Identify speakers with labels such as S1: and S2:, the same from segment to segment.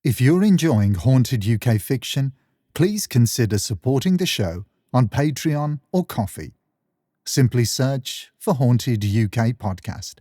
S1: If you're enjoying haunted UK fiction, please consider supporting the show on Patreon or Ko-fi. Simply search for Haunted UK Podcast.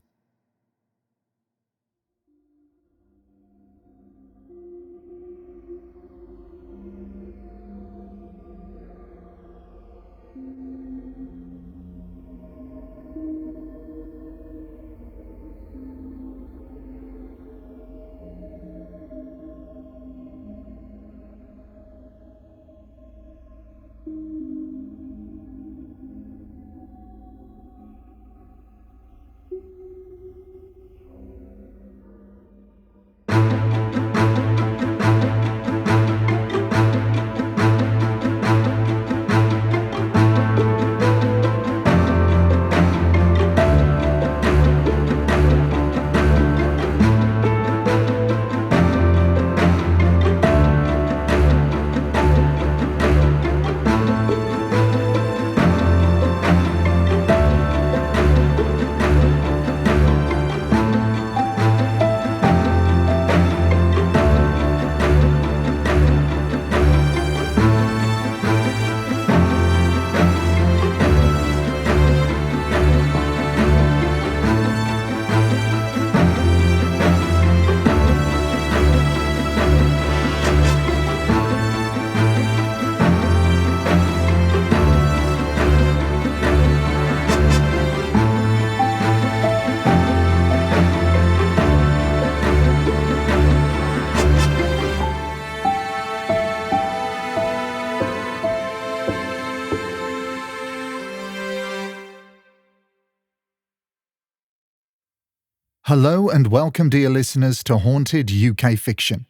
S1: Hello and welcome, dear listeners, to Haunted UK Fiction,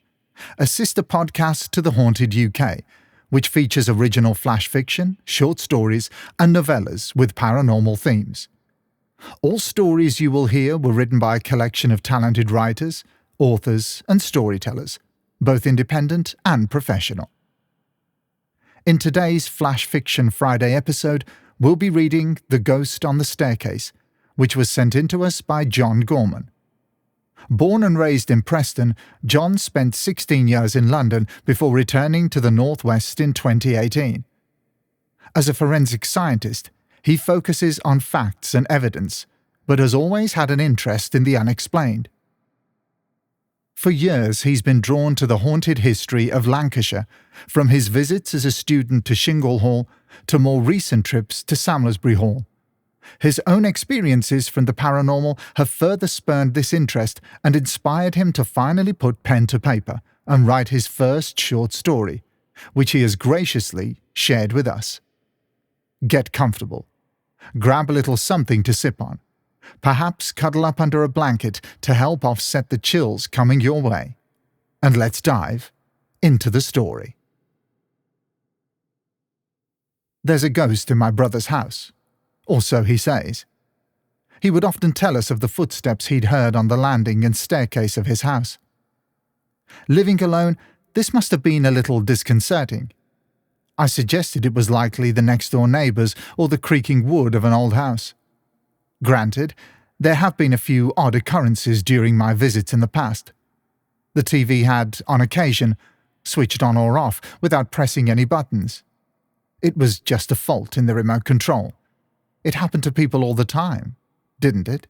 S1: a sister podcast to The Haunted UK, which features original flash fiction, short stories, and novellas with paranormal themes. All stories you will hear were written by a collection of talented writers, authors, and storytellers, both independent and professional. In today's Flash Fiction Friday episode, we'll be reading The Ghost on the Staircase, which was sent in to us by John Gorman. Born and raised in Preston, John spent 16 years in London before returning to the Northwest in 2018. As a forensic scientist, he focuses on facts and evidence, but has always had an interest in the unexplained. For years, he's been drawn to the haunted history of Lancashire, from his visits as a student to Shingle Hall to more recent trips to Samlesbury Hall. His own experiences from the paranormal have further spurred this interest and inspired him to finally put pen to paper and write his first short story, which he has graciously shared with us. Get comfortable. Grab a little something to sip on. Perhaps cuddle up under a blanket to help offset the chills coming your way. And let's dive into the story. There's a ghost in my brother's house. Or so he says. He would often tell us of the footsteps he'd heard on the landing and staircase of his house. Living alone, this must have been a little disconcerting. I suggested it was likely the next-door neighbours or the creaking wood of an old house. Granted, there have been a few odd occurrences during my visits in the past. The TV had, on occasion, switched on or off without pressing any buttons. It was just a fault in the remote control. It happened to people all the time, didn't it?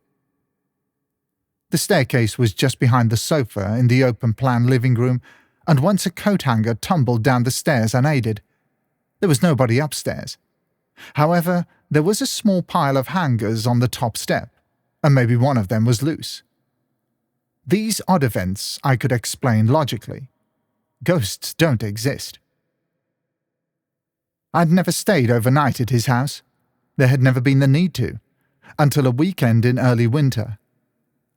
S1: The staircase was just behind the sofa in the open-plan living room, and once a coat hanger tumbled down the stairs unaided. There was nobody upstairs. However, there was a small pile of hangers on the top step, and maybe one of them was loose. These odd events I could explain logically. Ghosts don't exist. I'd never stayed overnight at his house. There had never been the need to, until a weekend in early winter.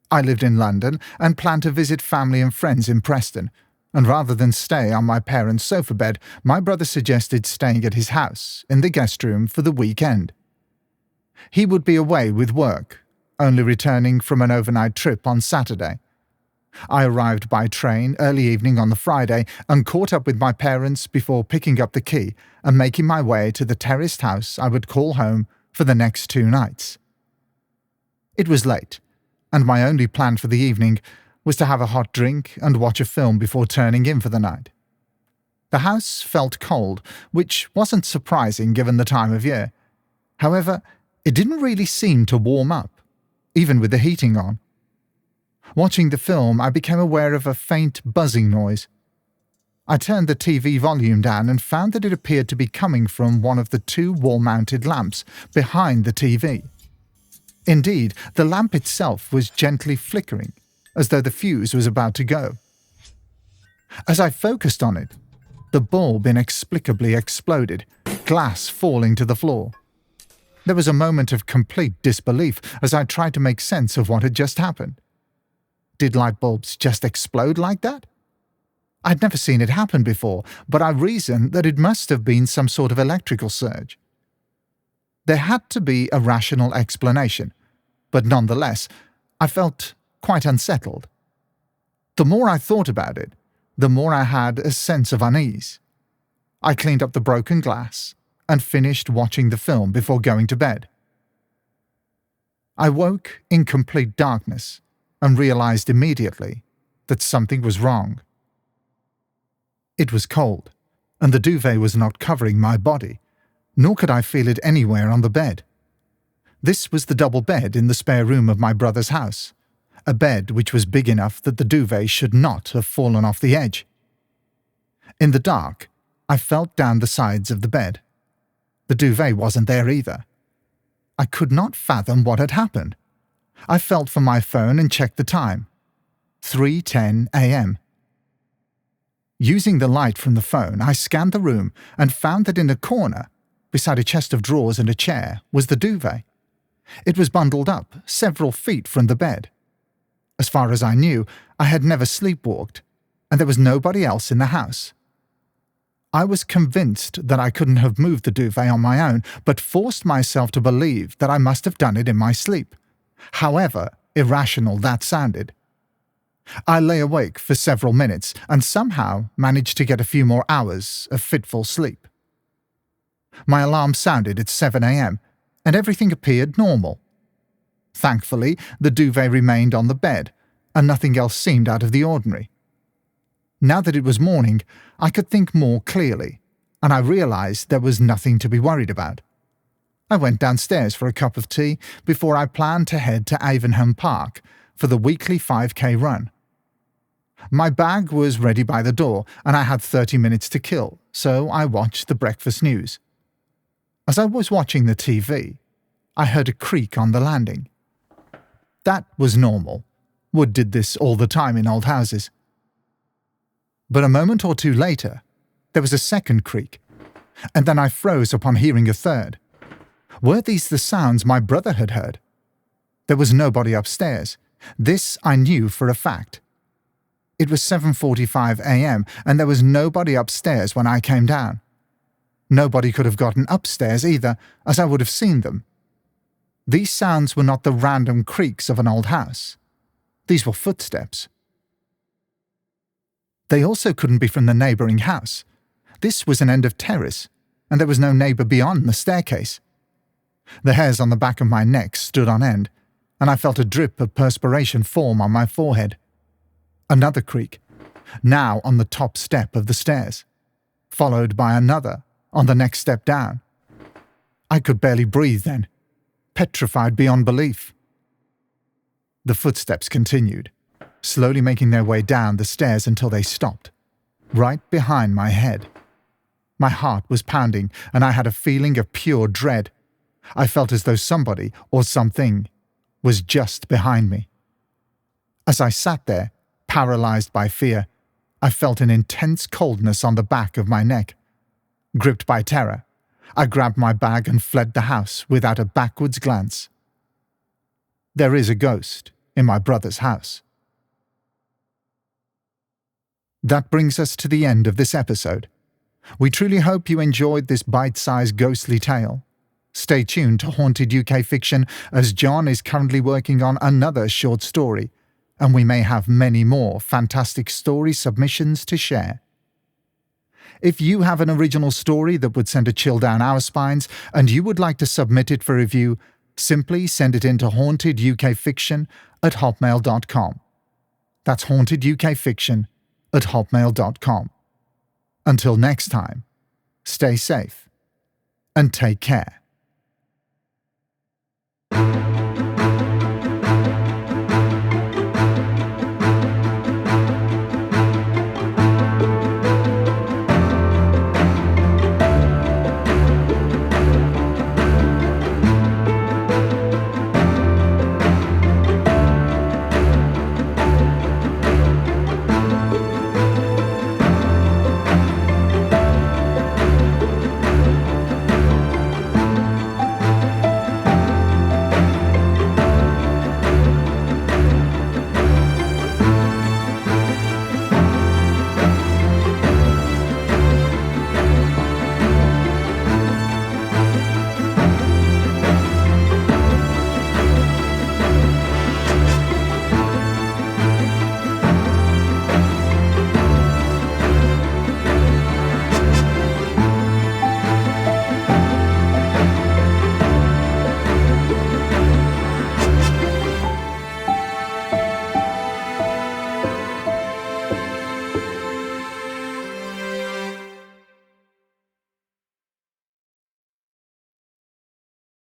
S1: I lived in London and planned to visit family and friends in Preston, and rather than stay on my parents' sofa bed, my brother suggested staying at his house in the guest room for the weekend. He would be away with work, only returning from an overnight trip on Saturday. I arrived by train early evening on the Friday and caught up with my parents before picking up the key and making my way to the terraced house I would call home for the next 2 nights. It was late, and my only plan for the evening was to have a hot drink and watch a film before turning in for the night. The house felt cold, which wasn't surprising given the time of year. However, it didn't really seem to warm up, even with the heating on. Watching the film, I became aware of a faint buzzing noise. I turned the TV volume down and found that it appeared to be coming from one of the two wall-mounted lamps behind the TV. Indeed, the lamp itself was gently flickering, as though the fuse was about to go. As I focused on it, the bulb inexplicably exploded, glass falling to the floor. There was a moment of complete disbelief as I tried to make sense of what had just happened. Did light bulbs just explode like that? I'd never seen it happen before, but I reasoned that it must have been some sort of electrical surge. There had to be a rational explanation, but nonetheless, I felt quite unsettled. The more I thought about it, the more I had a sense of unease. I cleaned up the broken glass and finished watching the film before going to bed. I woke in complete darkness and realized immediately that something was wrong. It was cold, and the duvet was not covering my body, nor could I feel it anywhere on the bed. This was the double bed in the spare room of my brother's house, a bed which was big enough that the duvet should not have fallen off the edge. In the dark, I felt down the sides of the bed. The duvet wasn't there either. I could not fathom what had happened. I felt for my phone and checked the time. 3:10 a.m. Using the light from the phone, I scanned the room and found that in a corner, beside a chest of drawers and a chair, was the duvet. It was bundled up several feet from the bed. As far as I knew, I had never sleepwalked, and there was nobody else in the house. I was convinced that I couldn't have moved the duvet on my own, but forced myself to believe that I must have done it in my sleep, however irrational that sounded. I lay awake for several minutes and somehow managed to get a few more hours of fitful sleep. My alarm sounded at 7 a.m., and everything appeared normal. Thankfully, the duvet remained on the bed, and nothing else seemed out of the ordinary. Now that it was morning, I could think more clearly, and I realized there was nothing to be worried about. I went downstairs for a cup of tea before I planned to head to Avonham Park for the weekly 5K run. My bag was ready by the door, and I had 30 minutes to kill, so I watched the breakfast news. As I was watching the TV, I heard a creak on the landing. That was normal. Wood did this all the time in old houses. But a moment or two later, there was a second creak, and then I froze upon hearing a third. Were these the sounds my brother had heard? There was nobody upstairs. This I knew for a fact. It was 7:45 a.m., and there was nobody upstairs when I came down. Nobody could have gotten upstairs either, as I would have seen them. These sounds were not the random creaks of an old house. These were footsteps. They also couldn't be from the neighbouring house. This was an end of terrace, and there was no neighbour beyond the staircase. The hairs on the back of my neck stood on end, and I felt a drip of perspiration form on my forehead. Another creak, now on the top step of the stairs, followed by another on the next step down. I could barely breathe then, petrified beyond belief. The footsteps continued, slowly making their way down the stairs until they stopped, right behind my head. My heart was pounding, and I had a feeling of pure dread. I felt as though somebody or something was just behind me. As I sat there, paralyzed by fear, I felt an intense coldness on the back of my neck. Gripped by terror, I grabbed my bag and fled the house without a backwards glance. There is a ghost in my brother's house. That brings us to the end of this episode. We truly hope you enjoyed this bite-sized ghostly tale. Stay tuned to Haunted UK Fiction, as John is currently working on another short story, and we may have many more fantastic story submissions to share. If you have an original story that would send a chill down our spines and you would like to submit it for review, simply send it in to hauntedukfiction@hotmail.com. That's hauntedukfiction@hotmail.com. Until next time, stay safe and take care.